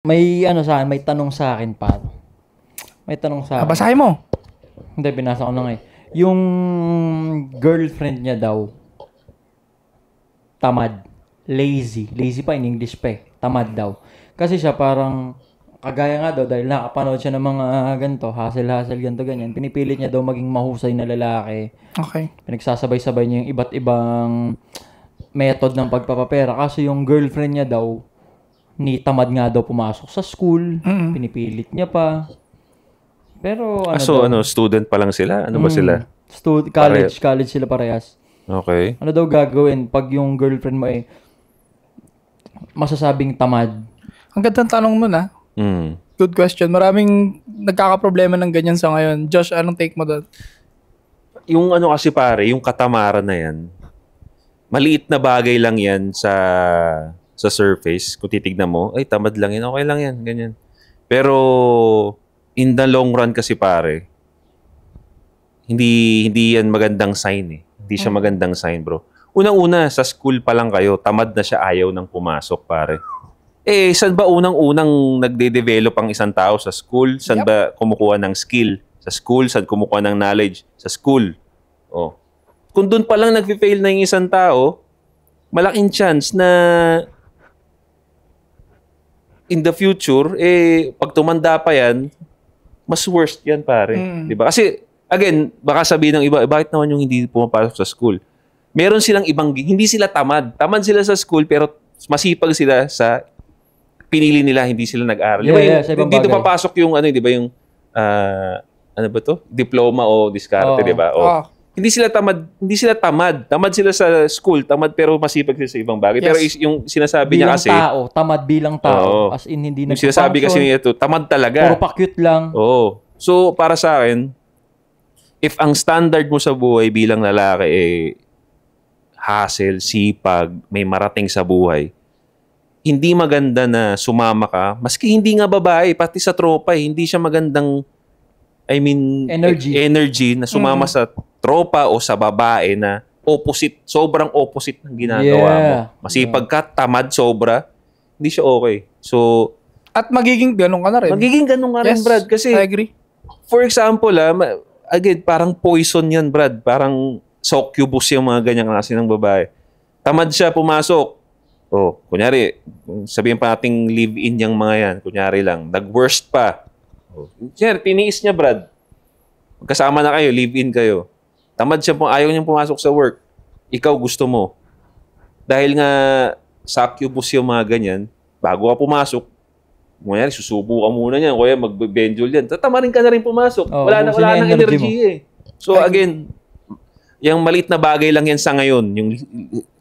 May ano sa may tanong sa akin pa. May tanong sa akin. Basahin mo. Hindi, binasa ko na nga eh. Yung girlfriend niya daw, tamad. Lazy. Lazy pa in English pa eh. Tamad daw. Kasi siya parang, kagaya nga daw, dahil nakapanood siya ng mga ganito, hassle-hassle, ganito, ganyan. Pinipilit niya daw maging mahusay na lalaki. Okay. Pinagsasabay-sabay niya yung iba't ibang method ng pagpapapera. Kasi yung girlfriend niya daw, ni tamad nga daw pumasok sa school. Pinipilit niya pa. Pero ano so, daw, student pa lang sila? Ano ba sila? college sila parehas. Okay. Ano daw gagawin pag yung girlfriend mo eh masasabing tamad? Ang ganda ng tanong nun ah. Good question. Maraming nagkakaproblema ng ganyan sa ngayon. Josh, anong take mo doon? Yung ano kasi pare, yung katamaran na yan, maliit na bagay lang yan sa surface. Kung titignan mo, ay tamad lang yan, okay lang yan, ganyan. Pero in the long run kasi pare, hindi yan magandang sign eh. Hindi siya magandang sign, bro. Unang-una, sa school pa lang kayo, tamad na siya, ayaw nang pumasok, pare. Eh, saan ba unang-unang nagde-develop ang isang tao sa school? Saan ba kumukuha ng skill? Sa school, saan kumukuha ng knowledge? Sa school. Oh. Kung doon pa lang nag-fail na yung isang tao, malaking chance na in the future, eh, pag tumanda pa yan, mas worst yan, pare. Diba? Kasi, again, baka sabihin ng iba, bakit naman yung hindi pumapasok sa school? Meron silang ibang, hindi sila tamad. Tamad sila sa school, pero masipag sila sa pinili nila, hindi sila nag-aral. Yeah, dito papasok yung, ano, di ba, yung, ano ba to? Diploma o diskarte, di ba? Hindi sila tamad. Tamad sila sa school, tamad pero masipag sila sa ibang bagay. Yes. Pero yung sinasabi bilang niya kasi... tamad bilang tao. As in, hindi yung sinasabi kasi niya ito, tamad talaga. Puro pa-cute lang. Oo. So, para sa akin, if ang standard mo sa buhay bilang lalaki eh hassle, sipag, may marating sa buhay, hindi maganda na sumama ka. Maski hindi nga babae, pati sa tropa, hindi siya magandang energy na sumama sa tropa o sa babae na opposite, sobrang opposite ng ginagawa mo. Masipag ka, tamad, sobra, hindi siya okay. So, at magiging ganun ka na rin. Magiging ganun ka rin, Brad. Kasi, I agree. For example, again, parang poison yan, Brad. Parang succubus yung mga ganyang klase ng babae. Tamad siya pumasok. Oh, kunyari, sabihin pa nating live-in yung mga yan. Kunyari lang, nag-worst pa. Sir, tiniis niya, Brad. Magkasama na kayo, live-in kayo. Tamad siya, ayaw niyang pumasok sa work. Ikaw gusto mo. Dahil nga succubus yung mga ganyan, bago ka pumasok, kunyari, susubo ka muna niyan, kuya mag-benjol yan. Tatama rin ka na rin pumasok. Wala nang energy eh. So again, yung maliit na bagay lang yan sa ngayon. Yung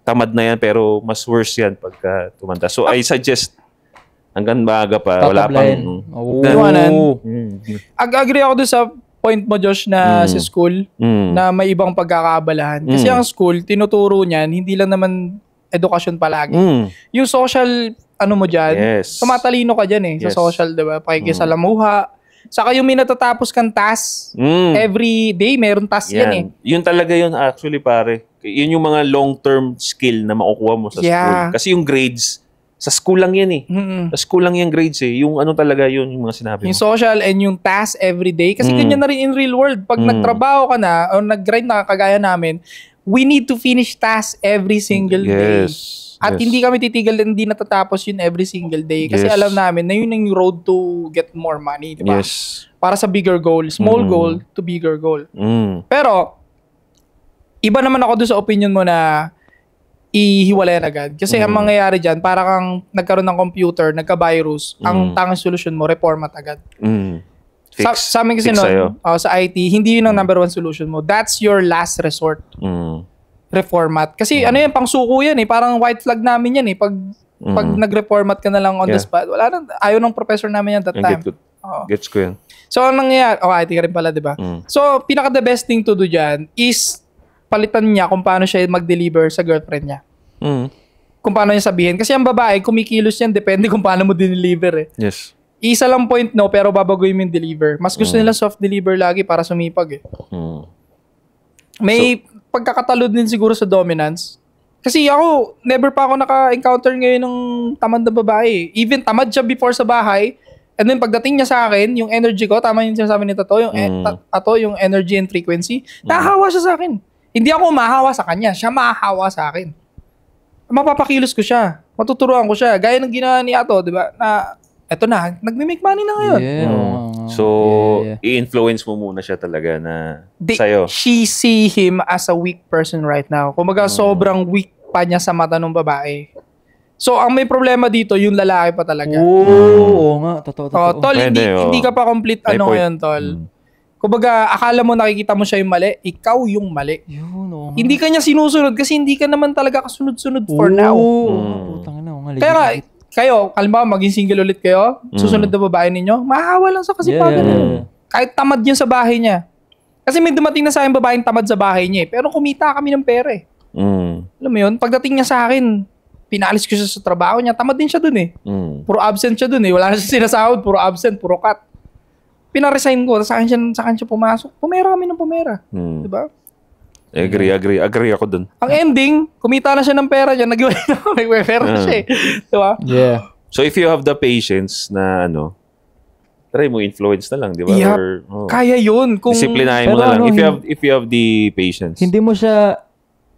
tamad na yan, pero mas worse yan pagka tumanda. So I suggest, hanggang baga pa, wala pang... Agree ako doon sa point mo, Josh, na sa school, na may ibang pagkakaabalahan. Kasi ang school, tinuturo niyan, hindi lang naman edukasyon palagi. Yung social, ano mo dyan, tumatalino ka dyan sa social, diba? Pakikisalamuha. Saka yung may natatapos kang task, every day, meron task yan Yun talaga yun, actually, pare. Yun yung mga long-term skill na makukuha mo sa school. Kasi yung grades, sa school lang yan Sa school lang yung grades Yung ano talaga yun, yung mga sinabi mo. Yung social and yung task every day. Kasi ganyan na rin in real world. Pag nagtrabaho ka na, o nag-grind na kagaya namin, we need to finish tasks every single day. At hindi kami titigil na hindi natatapos yun every single day. Kasi alam namin na yun yung road to get more money. Diba? Para sa bigger goal. Small goal to bigger goal. Pero, iba naman ako doon sa opinion mo na ihiwalayan agad. Kasi ang mangyayari dyan, para kang nagkaroon ng computer, nagka-virus, ang tangang solusyon mo, reformat agad. Sa amin kasi sa IT, hindi yun ang number one solution mo. That's your last resort. Reformat. Kasi ano yan, pangsuko yan parang white flag namin yan Pag nag-reformat ka na lang on the spot, wala na, ayaw ng professor namin yan that time. Gets ko yan. So, ang nangyayari, IT ka rin pala, diba? So, pinaka-the best thing to do dyan is palitan niya kung paano siya mag-deliver sa girlfriend niya. Kung paano niya sabihin. Kasi ang babae, kumikilos yan, depende kung paano mo dineliver Isa lang point no, pero babagoy mo yung deliver. Mas gusto nila soft deliver lagi para sumipag May pagkakatalo din siguro sa dominance. Kasi ako, never pa ako naka-encounter ngayon ng tamad na babae. Even tamad siya before sa bahay, and then pagdating niya sa akin, yung energy ko, tama yung sinasabi ni Tato, yung energy and frequency, nahahawa siya sa akin. Hindi ako mahahawa sa kanya, siya mahahawa sa akin. Mapapakilos ko siya, matuturuan ko siya. Gaya ng ginawa ni Ato, di ba? Na, eto na, nagme-make money na ngayon. So, i-influence mo muna siya talaga na sa'yo. She see him as a weak person right now. Kumbaga, sobrang weak pa niya sa mata ng babae. So, ang may problema dito, yung lalaki pa talaga. Oo nga, totoo. Tol, hindi ka pa complete ngayon, Tol. Kumbaga, akala mo nakikita mo siya yung mali, ikaw yung mali. Yun, hindi ka niya sinusunod kasi hindi ka naman talaga kasunod-sunod for now. Putang ina, Kaya nga, kayo, halimbawa maging single ulit kayo, susunod na babae ninyo, mahahawa lang sa kasipagan. Kahit tamad yun sa bahay niya. Kasi may dumating na sa akin babaeng tamad sa bahay niya pero kumita kami ng pera eh. Alam mo yun, pagdating niya sa akin, pinalis ko siya sa trabaho niya, tamad din siya dun eh. Puro absent siya dun eh, wala na siya sinasahod, puro absent, puro cut. Pinaresign ko, sa akin siya pumasok, pumera kami ng pumera. Diba? Agree ako dun. Ang ending, kumita na siya ng pera niya, nag-iwalay na kami, may pera na siya eh. Diba? Yeah. So if you have the patience na try mo influence na lang, di ba? Yeah, kaya yun. Disiplinahin mo na lang. If you have the patience. Hindi mo siya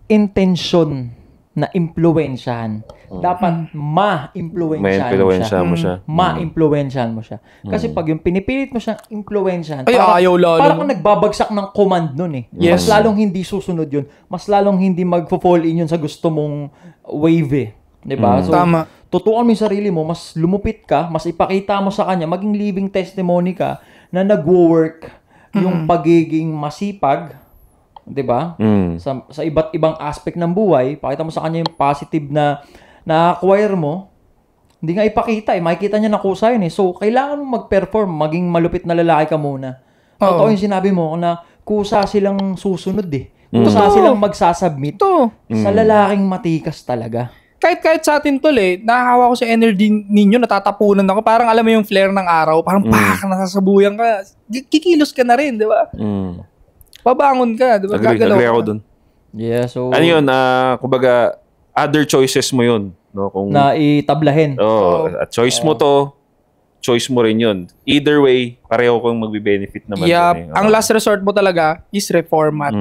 intention na impluwensyahan. Dapat ma-impluwensyahan mo siya. Ma-impluwensyahan mo siya. Kasi pag yung pinipilit mo siyang impluwensyahan, parang kung nagbabagsak ng command nun eh. Mas lalong hindi susunod yun. Mas lalong hindi mag-fall in yun sa gusto mong wave eh. Diba? So, tama. Tutukan mo yung sarili mo, mas lumupit ka, mas ipakita mo sa kanya, maging living testimony ka na nag-work yung pagiging masipag, 'di ba? Sa iba't ibang aspect ng buhay, pakita mo sa kanya yung positive na na-acquire mo. Hindi nga ipakita makikita niya na kusa yun eh. So, kailangan mo mag-perform, maging malupit na lalaki ka muna. Totoo yung sinabi mo na kusa silang susunod eh. Kusa silang magsasubmit sa lalaking matikas talaga. Kahit sa atin tol nahahawa ko sa energy ninyo, natatapunan ako. Parang alam mo yung flare ng araw, parang nasasabuyan ka. Kikilos ka na rin, di ba? Babangon ka, di ba? Agree ako dun. Yeah, so... Ano yun, kumbaga, other choices mo yun. No? Na itablahin. At choice mo to, choice mo rin yun. Either way, pareho kang magbe-benefit naman. Ang last resort mo talaga is reformat.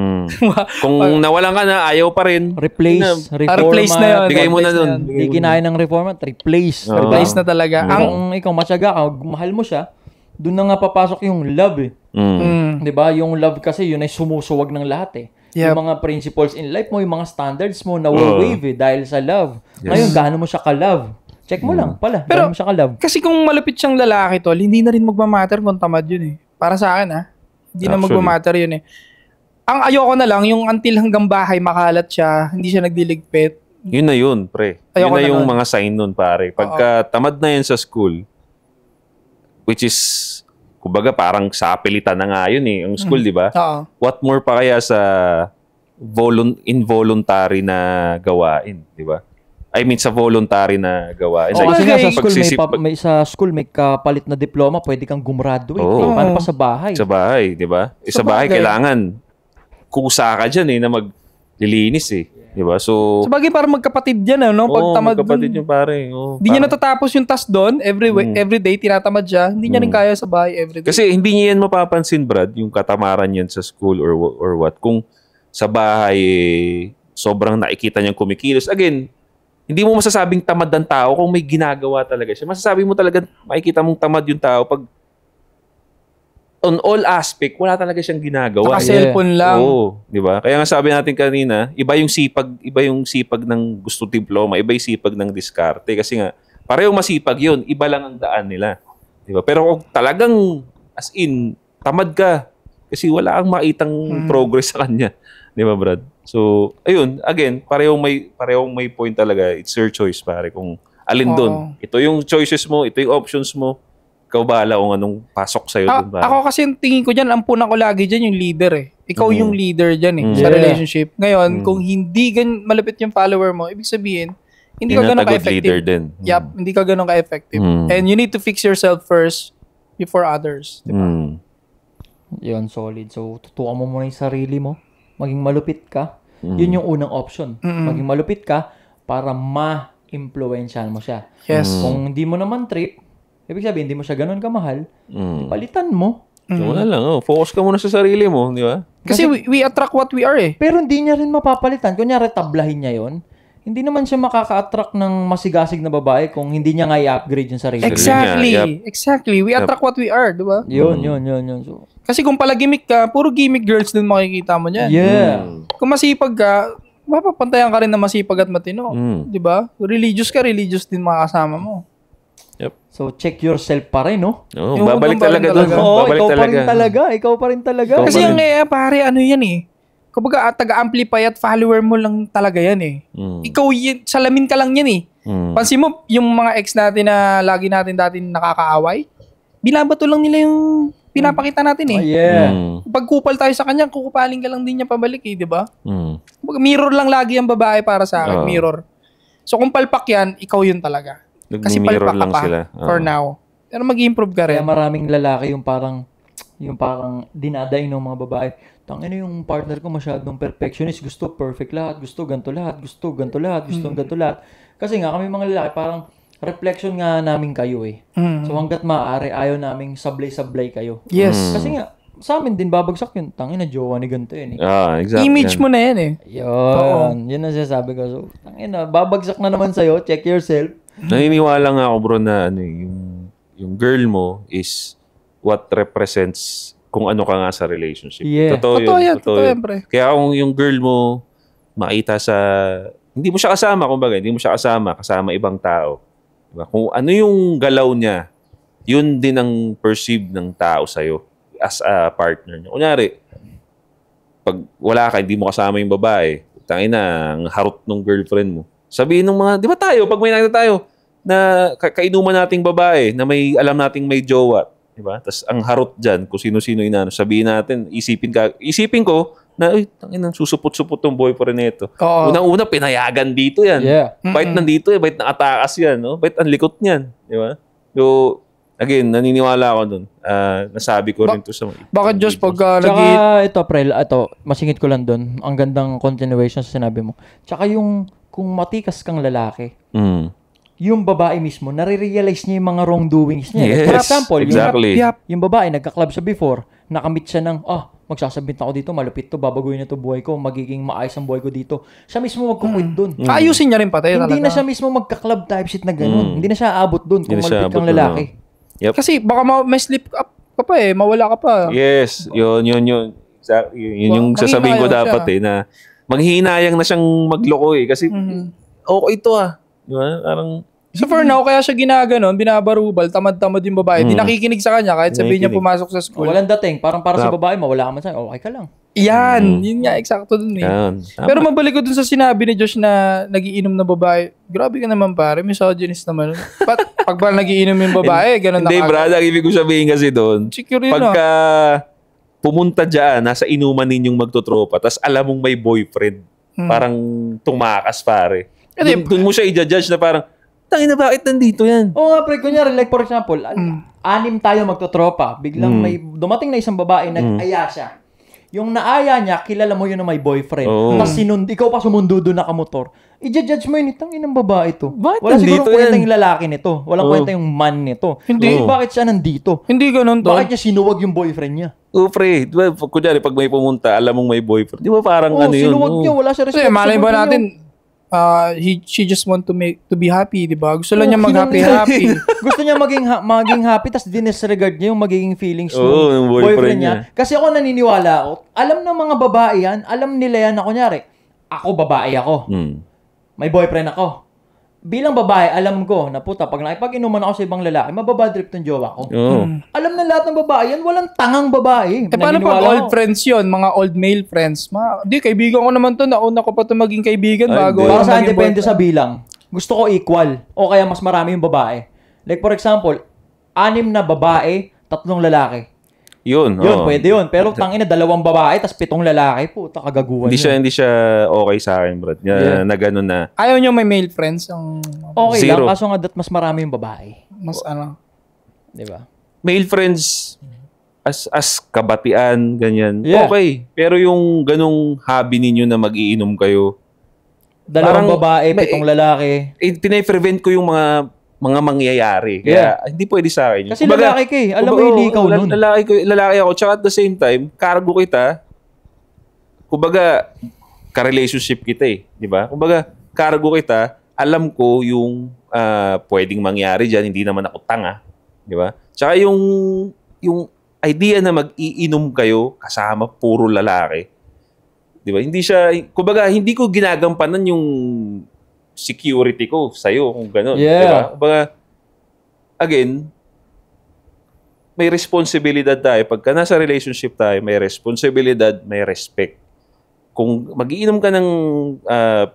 Kung nawalan ka na, ayaw pa rin. Replace na yun. Bigay mo na dun. Hindi kinaya ng reformat, replace. Replace na talaga. Kung ikaw matyaga ka, mahal mo siya, doon na nga papasok yung love eh. Diba? Yung love kasi, yun ay sumusuwag ng lahat eh. Yung mga principles in life mo, yung mga standards mo, na-wave dahil sa love. Ngayon, gaano mo siya ka-love? Check mo lang pala. Pero, mo siya ka-love. Kasi kung malupit siyang lalaki tol, hindi na rin magmamatter kung tamad yun eh. Para sa akin hindi na magmamatter yun eh. Ang ayoko na lang, yung until hanggang bahay makalat siya, hindi siya nagdiligpit. Yun na yun, pre. Yun na yung mga sign nun, pare. Pagka tamad na yan sa school, which is, kumbaga parang sa apelitan na nga yun eh, ang school, di ba? What more pa kaya sa involuntary na gawain, di ba? I mean, sa voluntary na gawain. Kasi nga sa school may kapalit na diploma, pwede kang gumraduate. Paano pa sa bahay? Sa bahay, di ba? Sa bahay, kailangan kusa ka dyan na maglilinis eh. Di ba? So, sabagay parang magkapatid yan, no? Pag tamad magkapatid yung pare. Hindi niya natatapos yung task doon. Every day, tinatamad siya. Hindi niya rin kaya sa bahay every day. Kasi hindi niya yan mapapansin, Brad, yung katamaran yan sa school or what. Kung sa bahay, sobrang nakikita niyang kumikilos. Again, hindi mo masasabing tamad ang tao kung may ginagawa talaga siya. Masasabi mo talaga, makikita mong tamad yung tao pag on all aspect, wala talaga siyang ginagawa. Naka-cellphone lang. Oo, di ba? Kaya nga sabi natin kanina, iba yung sipag ng gusto diploma, iba yung sipag ng diskarte. Kasi nga, parehong masipag yun, iba lang ang daan nila. Di ba? Pero kung talagang, as in, tamad ka, kasi wala kang makitang progress sa kanya. Di ba, Brad? So, ayun, again, parehong may point talaga. It's your choice, pare, kung alin doon. Ito yung choices mo, ito yung options mo. Ikaw bahala kung anong pasok sa'yo doon. Ako kasi tingin ko dyan, ampunan ko lagi dyan yung leader eh. Ikaw yung leader dyan sa relationship. Ngayon, kung hindi malapit yung follower mo, ibig sabihin, hindi ka ganun ka-effective. Yup, hindi ka ganun ka-effective. And you need to fix yourself first before others. Diba? Yun, solid. So, tutukan mo muna yung sarili mo. Maging malupit ka. yun yung unang option. Maging malupit ka para ma-impluwensyahan mo siya. Yes. Kung hindi mo naman trip, ibig sabihin, hindi mo siya ganun kamahal, palitan mo. So, wala lang. Focus ka muna sa sarili mo, di ba? Kasi we attract what we are eh. Pero hindi niya rin mapapalitan. Kunyari, tablahin niya yon. Hindi naman siya makaka-attract ng masigasig na babae kung hindi niya nga i-upgrade yung sarili. Exactly. Yep. Exactly. We attract what we are, di ba? Yun. So, Kasi kung pala gimmick ka, puro gimmick girls din makikita mo dyan. yeah. Kung masipag ka, mapapantayan ka rin na masipag at matino. Di ba? Religious ka, religious din makakasama mo. So, check yourself pa rin, no? Oo, babalik talaga doon. Oo, Babalik ikaw pa talaga. rin talaga. Ikaw pa rin talaga. Ikaw Kasi pa yung pare, ano yan eh. Kumbaga, taga-amplify at follower mo lang talaga yan eh. Ikaw, salamin ka lang yan eh. Pansin mo, yung mga ex natin na lagi natin dati nakakaaway, binabato lang nila yung pinapakita natin eh. Oh, yeah. Pag kupal tayo sa kanya, kukupaling ka lang din niya pabalik eh, di ba? Kumbaga, mirror lang lagi ang babae para sa akin, mirror. So kung palpak yan, ikaw yun talaga. Kasi Nagmi-mirror palpak ka lang pa sila. for now. Pero mag-improve ka Kaya rin. maraming lalaki yung parang dinadaing ng mga babae. Tangina yung partner ko masyadong perfectionist. Gusto perfect lahat. Gusto ganito lahat. Gusto ganito lahat. Gusto ganito lahat. Kasi nga kami mga lalaki parang reflection nga namin kayo eh. So hanggat maaari ayaw naming sablay-sablay kayo. Yes. Kasi nga sa amin din babagsak yun. Tangina jowa ni ganito yun eh. Exactly. Image mo na yan eh. Yun. Yun ang sinasabi ko. So tangina babagsak na naman sa'yo. Check yourself. Naniniwala nga ako bro na yung girl mo is what represents kung ano ka nga sa relationship. Yeah. Totoo yan, yun. pre. Kaya kung yung girl mo makita sa hindi mo siya kasama, kumbaga, hindi mo siya kasama ibang tao. Diba? Kung ano yung galaw niya, yun din ang perceive ng tao sa'yo as a partner niya. Kunyari, pag wala ka, hindi mo kasama yung babae, tangina, ang harot ng girlfriend mo. Sabihin ng mga, di ba tayo, pag may nakita tayo, na kainuman nating babae, na may alam nating may jowa, di ba? Tapos ang harot dyan, kung sino-sino inano, sabihin natin, isipin ko, na, uy, tangina, susupot-supot tong boyfriend nito. Unang-una, pinayagan dito yan. Yeah. Bait nandito bait nakatakas yan, no? Bait ang likot niyan, di ba? So, again, naniniwala ako dun. Nasabi ko rin to sa mga... Bakit Diyos pag Tsaka ito, pre, masingit ko lang dun. Ang gandang continuation sa sinabi mo. Tsaka yung, kung matikas kang lalaki, yung babae mismo, nare-realize niya yung mga wrongdoings niya. Yes, For example, exactly. yung babae, nagka-club siya before, nakamit siya ng, magsasabit ako dito, malupit to, babaguhin na to buhay ko, magiging maayos ang buhay ko dito. Siya mismo magkukwit dun. ayusin niya rin pati Hindi talaga. na siya mismo magka-club type shit na ganun. Hindi na siya aabot dun kung Hindi na siya malupit kang aabot dun, lalaki. Yep. Kasi baka may slip up ka pa eh, mawala ka pa. Yes, yun. Yun yung sasabihin ko Manghinayang dapat na maghihinayang na siyang magloko kasi okay ito Diba? Parang, So for now, kaya siya ginaganon, binabarubal, tamad-tamad yung babae. Di nakikinig sa kanya kahit sabihin niya pumasok sa school. Walang dating. Parang para sa babae, mawala ka man sa'yo, okay ka lang. Yan, yun nga, eksakto dun eh. yan. Pero mabalik ko dun sa sinabi ni Josh na nagiinom na babae. Grabe ka naman pare, misogynist naman. Pag ba nagiinom yung babae, ganun na Hindi, brad, ang ibig ko sabihin kasi doon, Secure yun pagka pumunta dyan, nasa inuman ninyong magtotropa, tas alam mong may boyfriend, parang tumakas pare. Doon mo siya i-judge na parang, tangina, bakit nandito yan? Oo nga, pre, kunyari, like for example, anim tayo magtotropa, biglang may dumating na isang babae, nag-aya siya. Yung naaya niya, kilala mo yun na may boyfriend. Tapos ikaw pa sumundo doon nakamotor. I-judge mo yun, tangin ng babae ito. Bakit Wala siguro nandito kwenta yan? yung lalaki nito. Walang kwenta yung man nito. Hindi. Bakit siya nandito? Hindi ganun to. Bakit niya sinuwag yung boyfriend niya? Pre, diba, kunyari, pag may pumunta, alam mong may boyfriend. Di ba parang ano yun? Sinuwag niya, wala siya Kasi respect. malay ba natin, she just want to be happy, di ba? Gusto lang niya mag-happy. Gusto niya maging happy, tapos dinisregard niya yung magiging feelings ng ng boyfriend niya. Kasi ako naniniwala ako, alam ng mga babae yan, alam nila yan na kunyari, ako babae ako. May boyfriend ako. Bilang babae, alam ko na puta, pag nakipag-inuman ako sa ibang lalaki, mababadrip tong jowa ko. Alam na lahat ng babae yan, walang tangang babae. Paano pag old friends yun? Mga old male friends? Di, kaibigan ko naman to. Nauna ko pa to maging kaibigan bago. Para sa akin, depende sa bilang. Gusto ko equal. O kaya mas marami yung babae. Like for example, 6 na babae, 3 lalaki. Yun, Pwede yun. Pero tangina 2 babae, tas 7 lalaki, puta kagaguhan Hindi siya okay sa akin, bro. Na gano'n na. Ayaw nyo may male friends? Okay Zero. lang, kaso nga mas marami yung babae. Mas ano? Di ba? Male friends, as kabatian, ganyan. Yeah. Okay. Pero yung ganong hobby ninyo na mag-iinom kayo, Dalawang parang babae, 7 lalaki. pine-prevent ko yung mga mangyayari. Kaya hindi pwede sa akin. Kasi lalaki ka eh. Alam mo, hindi ikaw nun. Lalaki ako. Tsaka at the same time, cargo kita. Kumbaga, ka-relationship kita eh. Di ba? Kumbaga, cargo kita. Alam ko yung pwedeng mangyari dyan. Hindi naman ako tanga. Di ba? Tsaka yung idea na mag-iinom kayo kasama puro lalaki. Di ba? Hindi siya, kumbaga, hindi ko ginagampanan yung security ko sa'yo kung gano'n. Yeah. Di ba? Kumbaga, again, may responsibilidad tayo. Pagka nasa relationship tayo, may responsibilidad, may respect. Kung mag-iinom ka ng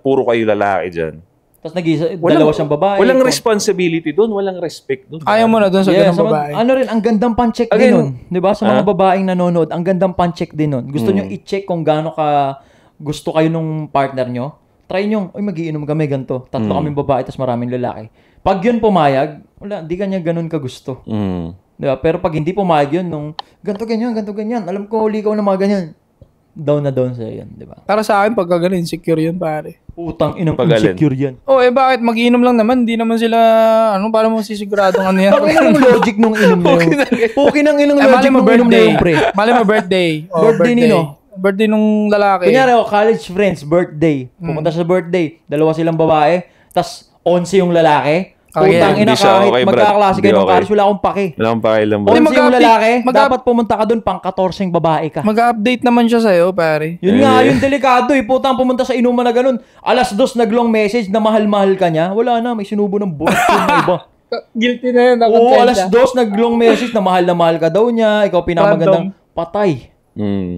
puro kayo lalaki dyan, Tapos dalawa siyang babae. walang responsibility doon, walang respect doon. Ayaw mo na doon sa ganung babae. Ano rin, ang gandang pan-check din nun. Di ba? Sa mga babaeng nanonood, ang gandang pan-check din nun. Gusto nyo i-check kung gaano ka gusto kayo nung partner nyo. Try nyo, magiinom kami ganito. 3 kaming babae, tapos maraming lalaki. Pag yun pumayag, wala, di kanya ganun ka gusto. Di ba? Pero pag hindi pumayag yun, nung ganito ganyan, alam ko huli ka na mga ganyan. Down na down sa'yo yan, di ba? Para sa akin, pagka ganun, insecure yun, pare. Utang inang Pagalan. insecure yan. Bakit? Mag-inom lang naman. Hindi naman sila, para mo sisiguradong ano yan. Bakit ang logic nung inom na yun? Puki ng inang logic nung inom na yun, pre. Mali mo birthday. Birthday nino? Birthday nung lalaki. Kunyari, college friends, birthday. Pumunta sa birthday, 2 silang babae, tas 11 yung lalaki. Putang ina, Hindi siya kahit okay, Brad. magkaklase kayo Hindi ng okay. college, wala akong pake. Wala akong pakialam. 11 yung mag-update- lalaki, dapat pumunta ka dun, pang 14 babae ka. Mag-update naman siya sa'yo, pare. Yun nga, yung delikado eh. Putang pumunta sa inuman na ganun. 2:00 nag-long message na mahal-mahal ka niya. Wala na, may sinubo ng buhat yung iba. Guilty na yun. Oo, 2:00 nag-long message na mahal ka daw niya. Ikaw pinamagandang patay.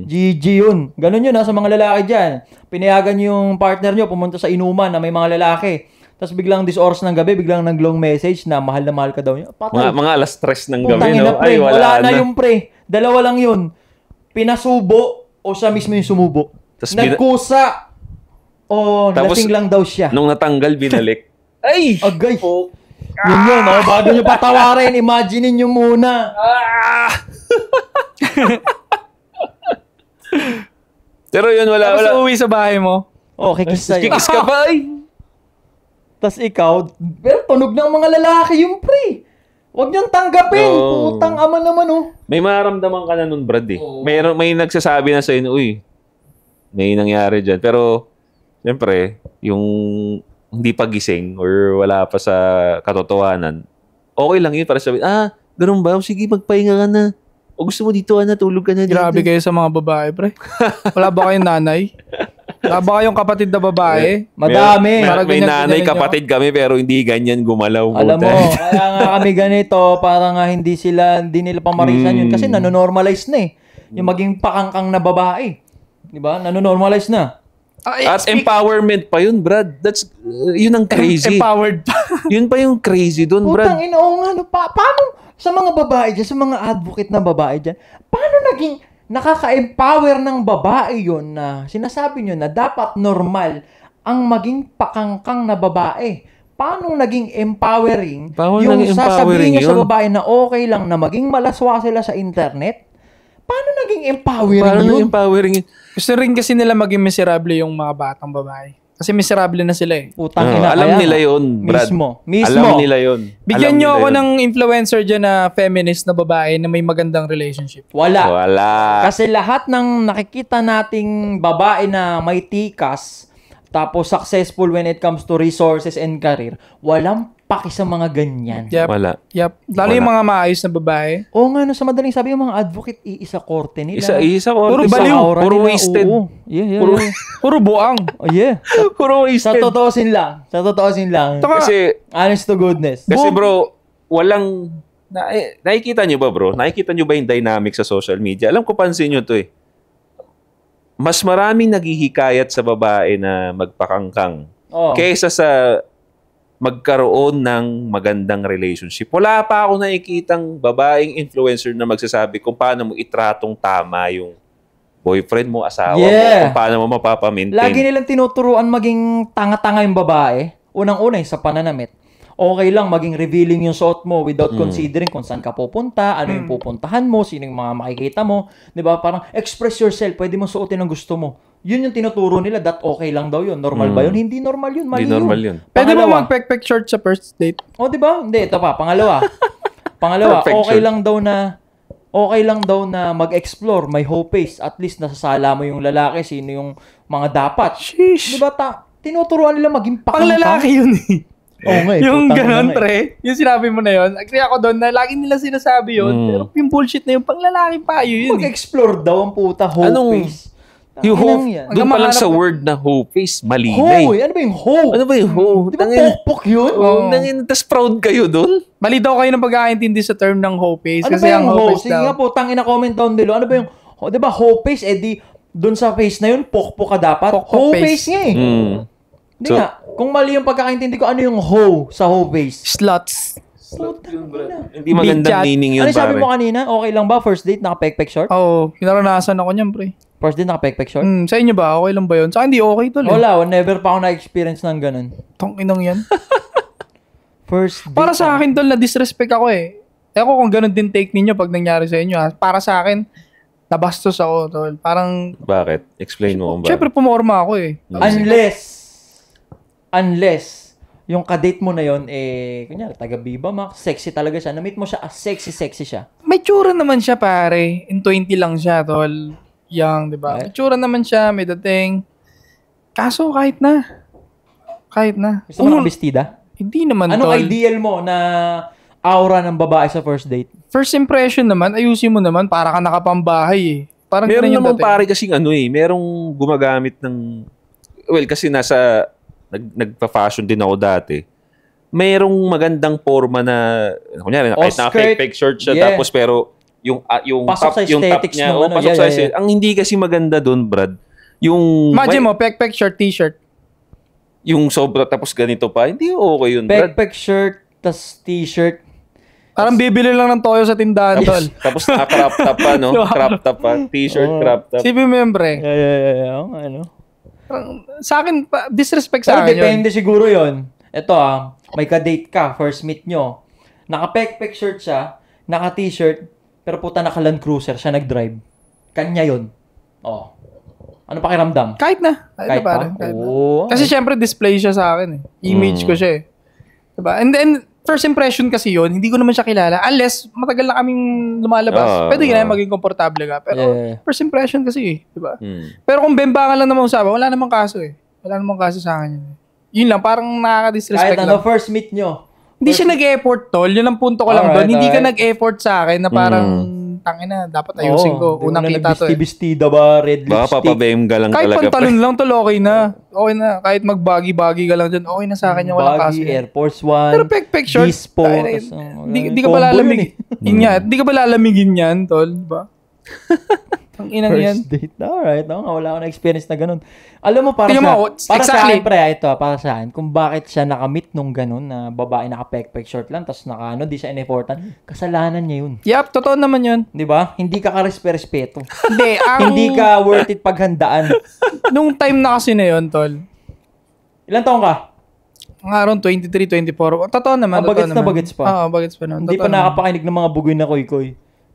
GG yun. Ganun yun sa mga lalaki dyan. Pinayagan yung partner nyo pumunta sa inuman na may mga lalaki. Tapos biglang this oras ng gabi, biglang nag-long message na mahal ka daw niya. Patay. Mga 3:00 ng Putang gabi, ina, no? pre. Ay, Wala na yung pre. 2 lang yun. Pinasubo o siya mismo yung sumubo. Tas Nagkusa o Tapos, lasing lang daw siya. Nung natanggal, binalik. Ay! Agay. Yun, bago nyo patawarin, imagine nyo muna. Pero yun, wala. Tapos uwi sa bahay mo. Okay, kiss sa'yo. Kikis ka ba? Ay! Tapos ikaw, pero tunog ng mga lalaki yung pre. Huwag niyong tanggapin. Oo. Putang ama naman, oh. May maramdaman ka na nun, Brad, eh. May nagsasabi na sa'yo, uy, may nangyari dyan. Pero, siyempre, yung hindi pagising or wala pa sa katotohanan, okay lang yun para sabihin, ganun ba? Sige, magpahinga ka na. O gusto mo dito, tulog ka na dito. Grabe kayo sa mga babae, pre. Wala ba kayong nanay? Wala ba kayong kapatid na babae? Madami. May nanay, kapatid kami, pero hindi ganyan gumalaw. Alam mo, kaya nga kami ganito, para nga hindi nila pamarisan yun. Kasi nanonormalize na eh. Yung maging pakangkang na babae. Di ba? Nanonormalize na. At empowerment pa yun, Brad. Yun ang crazy. Empowered pa. Yun pa yung crazy dun, Putang Brad. ina, oo nga. Paano sa mga babae dyan, sa mga advocate na babae dyan, paano naging nakaka-empower ng babae yun na sinasabi nyo na dapat normal ang maging pakangkang na babae? Paano naging empowering yung sasabihin nyo sa babae na okay lang na maging malaswa sila sa internet? Paano naging empowering yun? Gusto rin kasi nila maging miserable yung mga batang babae. Kasi miserable na sila eh. Putang ina, alam nila yun, Brad. Mismo. Alam nila yun. Bigyan nyo ako ng influencer dyan na feminist na babae na may magandang relationship. Wala. Kasi Kasi lahat ng nakikita nating babae na may tikas, tapos successful when it comes to resources and career, walang paki sa mga ganyan. Yep. Wala. Lalo yung mga maayos na babae. Oo nga, sa madaling sabi, yung mga advocate, iisa korte nila. Isa ko. Puro baliw. Aura Puro nila, wasted. oo. Yeah. Puro buang. Oh, yeah. Puro Sa wasted. totoosin lang. Kasi, Honest to goodness. bro, walang... nakikita nyo ba, bro? Nakikita nyo ba yung dynamic sa social media? Alam ko, pansin nyo to eh. Mas maraming naghihikayat sa babae na magpakangkang Oh. kaysa sa magkaroon ng magandang relationship. Wala pa ako nakikitang babaeng influencer na magsasabi kung paano mo itratong tama yung boyfriend mo, asawa mo, kung paano mo mapapamintain. Lagi nilang tinuturuan maging tanga-tanga yung babae. Unang-una sa pananamit. okay lang maging revealing yung suot mo without considering kung saan ka pupunta, ano yung pupuntahan mo, sino yung mga makikita mo. Diba? Parang express yourself, pwede mo suotin ang gusto mo. Yun yung tinuturo nila, that okay lang daw yun. Normal ba yun? Hindi normal yun, mali Hindi normal yun. Pwede ba mag-pek short sa first date? O, diba? Hindi, ito pa, pangalawa, Perfect okay short. lang daw na mag-explore, may hoe face, at least nasasala mo yung lalaki, sino yung mga dapat. Sheesh. Diba, tinuturuan nila maging Pang pakangka. lalaki yun eh. Oo nga eh. Yung putang ina ganon, nga eh. pre. Yung sinabi mo na yun. Agree ako doon na lagi nila sinasabi yun. Pero yung bullshit na yung pang lalaki pa yun eh. Mag-explore daw ang puta, hoe Anong- face. Yung Tanginang hoe, yan. doon pa lang sa Hanggang word na hoe face, mali na Hoe, eh. ano ba yung hoe? Ano ba yung hoe? Di ba pokpok yun? Oh, tas proud kayo doon? Mali daw kayo ng pagkakaintindi sa term ng hoe face. Ano Kasi ba ang yung hoe hoe? face Sige daw. nga po, tangina comment down below. Ano ba yung, di ba hoe face, di, dun sa face na yun, pokpok ka dapat. Pokpok Hoe face. face nga eh. Hindi So- nga, kung mali yung pagkakaintindi ko, ano yung hoe sa hoe face? Sluts. Hindi magandang Bidyat. meaning yun, Ano sabi pare. mo kanina? Okay lang ba? First date, naka-pek-pek short? Oo, pinaranasan ako niyan, pre. First date, naka-pek-pek short? Sa inyo ba? Okay lang ba yun? Sa akin, di okay tol eh. Wala, never pa ako na-experience ng ganun. Tong inong yan. First date. Para sa akin tol, na-disrespect ako eh. Ewan ko kung ganun din take ninyo pag nangyari sa inyo ha. Para sa akin, nabastos ako tol. Parang, Bakit? Explain mo kung bakit. syempre pumorma ako eh. Unless, yung kadate mo na yon kunyari, taga Viva Max, sexy talaga siya. Na-meet mo siya, sexy siya. May tsura naman siya pare. In 20 lang siya tol. Young, di ba? May tsura naman siya, may dating. Kaso kahit na. Gusto mo nakabestida? Hindi naman Anong tol. ideal mo na aura ng babae sa first date? First impression naman, ayusin mo naman para ka nakapambahay eh. Parang Meron ganun yung naman dating. pare kasing merong gumagamit ng, well, kasi nagpa-fashion din ako dati. Merong magandang forma na, kunyari, kahit skirt. naka-fake shirt siya, Yeah. tapos pero yung Pasok top, sa yung top aesthetics niya, nung ano, pasok yeah, sa yeah, aesthetic. Ang hindi kasi maganda doon, Brad, yung Imagine mo, pek shirt, t-shirt. yung sobra tapos ganito pa, hindi okay yun, Brad. Pek shirt, tas t-shirt. Parang bibili lang ng toyo sa tindahan, tol. Tapos crop top pa, no? Crop top pa, t-shirt, crop top. Sipin mo yun, pre. Yeah. Ano? Sa akin, disrespect Pero sa akin yun. depende siguro yon. Ito may ka-date ka, first meet nyo. Naka-pek shirt siya, naka-t-shirt, pero puta naka-Land Cruiser siya nag-drive. Kanya yon. Oh. Ano pakiramdam? Kahit na. Kahit pa? Kahit na. Oo. Kasi syempre display siya sa akin eh. Image ko siya eh. Diba? And then, first impression kasi yun, hindi ko naman siya kilala. Unless, matagal na kaming lumalabas. Pwede ka na maging komportable ka. Pero, first impression kasi eh. Diba? Pero kung bembangan lang naman usapan, wala namang kaso eh. Wala namang kaso sa akin yun. Yun lang, parang nakaka-disrespect Kahit lang. ano, first meet nyo. Hindi siya nag-effort, tol. Yun ang punto ko lang doon. Hindi ka nag-effort sa akin na parang, tangina, dapat ayusin ko. Unang kita to eh. Bistida ba, red Baka lipstick. papabem ka lang Kahit talaga. pantalon lang, tol, okay na. Okay na. Kahit mag-baggy-baggy ka lang dyan, okay na sa akin yung walang kaso. Baggy, Air Force One, Pero pek short. Dispo. Hindi ka ba lalamig? Yun nga, hindi ka ba lalamigin yan, tol? Diba? Ang inang yan. First date. Alright. Wala ako na experience na ganun. Alam mo, para Tingnan mo, para sa exactly. akin, pre, ito, para sa akin, kung bakit siya nakamit nung ganun na babae naka-pek short lang, tapos di siya in-effortan, kasalanan niya yun. Yup, totoo naman yun. Di ba? Hindi ka respeto. Hindi, Hindi ka worth it paghandaan. nung time na kasi na yun, tol. Ilan taong ka? Mga around 23, 24. Totoo naman, bagets totoo na naman. bagets pa. Oo, bagets pa naman. Hindi Totoo pa naman. nakapakinig ng mga bugoy na koy-koy.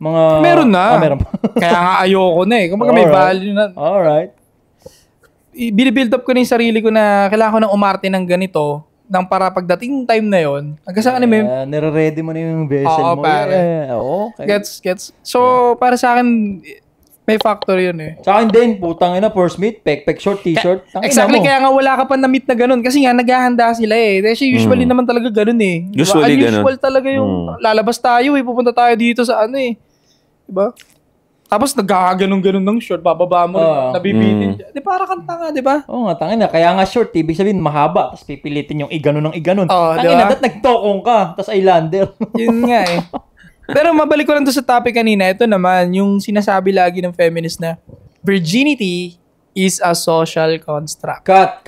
Mga... Meron na. Meron pa. Kaya nga ayoko na eh. Kumbaga may value na. Alright. Binibuild up ko na yung sarili ko na kailangan ko ng umarte ng ganito nang para pagdating time na yon. Hanggang sa anime. Nire-ready mo na yung vessel Oo, mo. pare. Yeah, okay. Gets. So, para sa akin, may factor yun eh. Sa akin din, putang ina, first meet, pek short, t-shirt. Tangina Exactly, mo. kaya nga wala ka pa na-meet na ganun. Kasi nga, naghahanda sila eh. Kasi usually naman talaga ganun eh. Diba? Usually Unusual ganun. talaga yung lalabas tayo eh. Pupunta tayo dito sa ano eh. Diba? Tapos nagkakaganong-ganon ng short, bababa mo, nabibitin siya. Di para kang tanga, di ba? Oo nga, tangina. Kaya nga short, ibig sabihin mahaba, tapos pipilitin yung iganon ng iganon. Oo, tangina, diba? dat nagtokong ka, tapos islander. Yun nga eh. Pero mabalik ko lang doon sa topic kanina. Ito naman, yung sinasabi lagi ng feminist na virginity is a social construct. Cut.